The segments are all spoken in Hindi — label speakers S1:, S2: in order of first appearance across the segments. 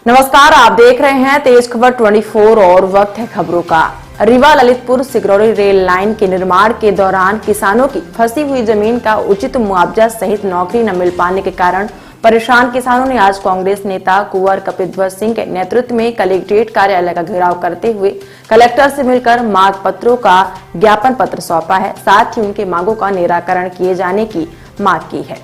S1: नमस्कार, आप देख रहे हैं तेज खबर 24 और वक्त है खबरों का। रीवा ललितपुर सिगरौली रेल लाइन के निर्माण के दौरान किसानों की फंसी हुई जमीन का उचित मुआवजा सहित नौकरी न मिल पाने के कारण परेशान किसानों ने आज कांग्रेस नेता कुंवर कपिध्वज सिंह के नेतृत्व में कलेक्ट्रेट कार्यालय का घेराव करते हुए कलेक्टर से मिलकर मांग पत्रों का ज्ञापन पत्र सौंपा है। साथ ही उनके मांगों का निराकरण किए जाने की मांग की है।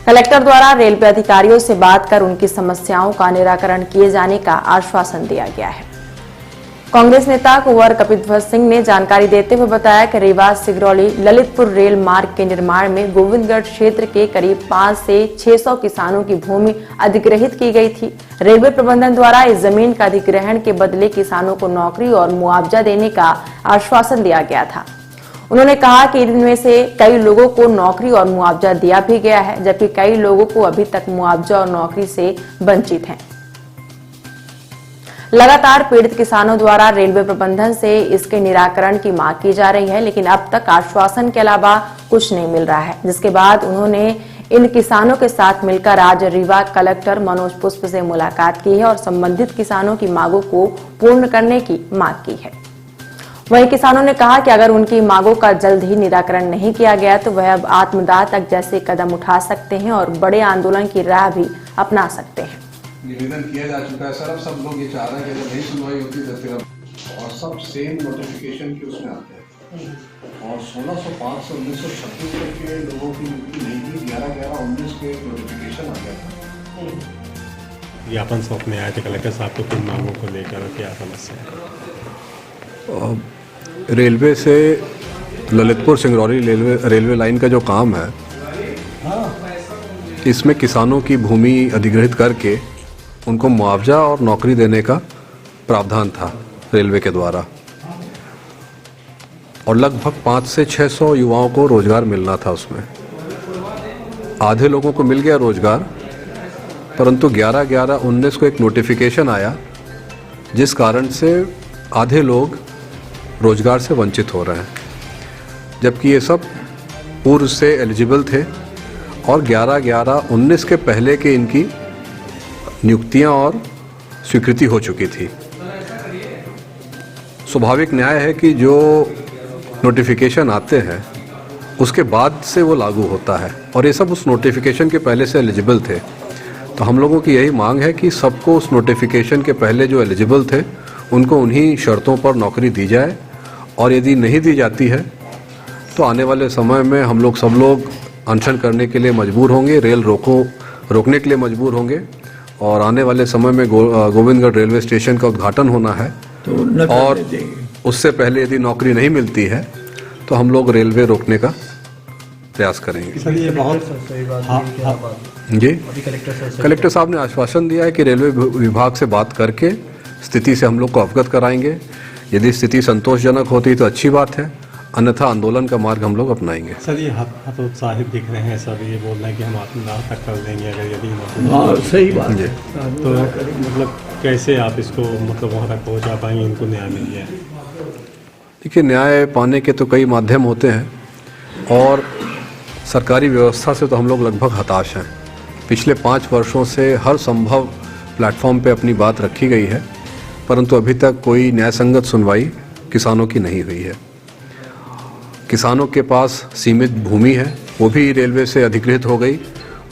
S1: कलेक्टर द्वारा रेलवे अधिकारियों से बात कर उनकी समस्याओं का निराकरण किए जाने का आश्वासन दिया गया है। कांग्रेस नेता कुंवर कपिध्वज सिंह ने जानकारी देते हुए बताया कि रीवा सिगरौली ललितपुर रेल मार्ग के निर्माण में गोविंदगढ़ क्षेत्र के करीब 5 से 600 किसानों की भूमि अधिग्रहित की गई थी। रेलवे प्रबंधन द्वारा इस जमीन का अधिग्रहण के बदले किसानों को नौकरी और मुआवजा देने का आश्वासन दिया गया था। उन्होंने कहा कि इनमें से कई लोगों को नौकरी और मुआवजा दिया भी गया है, जबकि कई लोगों को अभी तक मुआवजा और नौकरी से वंचित हैं। लगातार पीड़ित किसानों द्वारा रेलवे प्रबंधन से इसके निराकरण की मांग की जा रही है, लेकिन अब तक आश्वासन के अलावा कुछ नहीं मिल रहा है। जिसके बाद उन्होंने इन किसानों के साथ मिलकर आज रीवा कलेक्टर मनोज पुष्प से मुलाकात की है और संबंधित किसानों की मांगों को पूर्ण करने की मांग की है। वहीं किसानों ने कहा कि अगर उनकी मांगों का जल्द ही निराकरण नहीं किया गया तो वह अब आत्मदाह तक जैसे कदम उठा सकते हैं और बड़े आंदोलन की राह भी अपना सकते हैं।
S2: निवेदन किया जा चुका है सर। अब सब लोग ये चाह रहे हैं कि अगर नहीं सुनवाई होती तो फिर और सब सेम नोटिफिकेशन के उसमें आते हैं और 1605 से 1936 तक के लोगों की नियुक्ति नहीं हुई। 11/11/19 के नोटिफिकेशन आ गया था।
S3: ज्ञापन सौंपने आए थे कलेक्टर साहब को किन मांगों को लेकर क्या समस्या है?
S4: रेलवे से ललितपुर सिंगरौली रेलवे लाइन का जो काम है, इसमें किसानों की भूमि अधिग्रहित करके उनको मुआवजा और नौकरी देने का प्रावधान था रेलवे के द्वारा और लगभग 5 से 600 युवाओं को रोजगार मिलना था। उसमें आधे लोगों को मिल गया रोजगार, परंतु 11/11/19 को एक नोटिफिकेशन आया जिस कारण से आधे लोग रोजगार से वंचित हो रहे हैं, जबकि ये सब पूर्व से एलिजिबल थे और 11/11/19 के पहले के इनकी नियुक्तियां और स्वीकृति हो चुकी थी। स्वाभाविक न्याय है कि जो नोटिफिकेशन आते हैं उसके बाद से वो लागू होता है और ये सब उस नोटिफिकेशन के पहले से एलिजिबल थे। तो हम लोगों की यही मांग है कि सबको उस नोटिफिकेशन के पहले जो एलिजिबल थे उनको उन्हीं शर्तों पर नौकरी दी जाए और यदि नहीं दी जाती है तो आने वाले समय में हम लोग सब लोग अनशन करने के लिए मजबूर होंगे, रेल रोकने के लिए मजबूर होंगे और आने वाले समय में गोविंदगढ़ रेलवे स्टेशन का उद्घाटन होना है तो और उससे पहले यदि नौकरी नहीं मिलती है तो हम लोग रेलवे रोकने का प्रयास करेंगे।
S3: सर ये बहुत सही बात
S4: जी, कलेक्टर साहब ने आश्वासन दिया है कि रेलवे विभाग से बात करके स्थिति से हम लोग को अवगत कराएंगे। यदि स्थिति संतोषजनक होती तो अच्छी बात है, अन्यथा आंदोलन का मार्ग हम लोग अपनाएंगे।
S3: सर ये हतोत्साहित दिख रहे हैं, सब ये बोल रहे हैं कि हम आत्मदाह तक कर देंगे अगर यदि
S5: हाँ सही बात है।
S3: तो मतलब कैसे आप इसको मतलब वहाँ तक पहुँचा पाएंगे, इनको न्याय मिल जाए?
S4: देखिए, न्याय पाने के तो कई माध्यम होते हैं और सरकारी व्यवस्था से तो हम लोग लगभग हताश हैं। पिछले 5 वर्षों से हर संभव प्लेटफॉर्म पे अपनी बात रखी गई है, परंतु अभी तक कोई न्यायसंगत सुनवाई किसानों की नहीं हुई है। किसानों के पास सीमित भूमि है, वो भी रेलवे से अधिग्रहित हो गई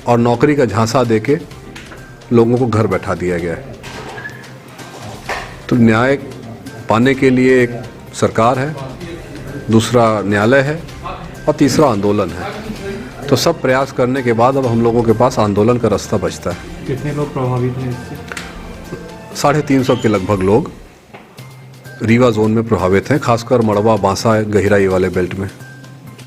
S4: और नौकरी का झांसा देके लोगों को घर बैठा दिया गया है। तो न्याय पाने के लिए एक सरकार है, दूसरा न्यायालय है और तीसरा आंदोलन है। तो सब प्रयास करने के बाद अब हम लोगों के पास आंदोलन का रास्ता बचता है।
S3: कितने लोग प्रभावित हैं इससे?
S4: 350 के लगभग लोग रीवा जोन में प्रभावित हैं, खासकर मड़वा बांसा गहराई वाले बेल्ट में।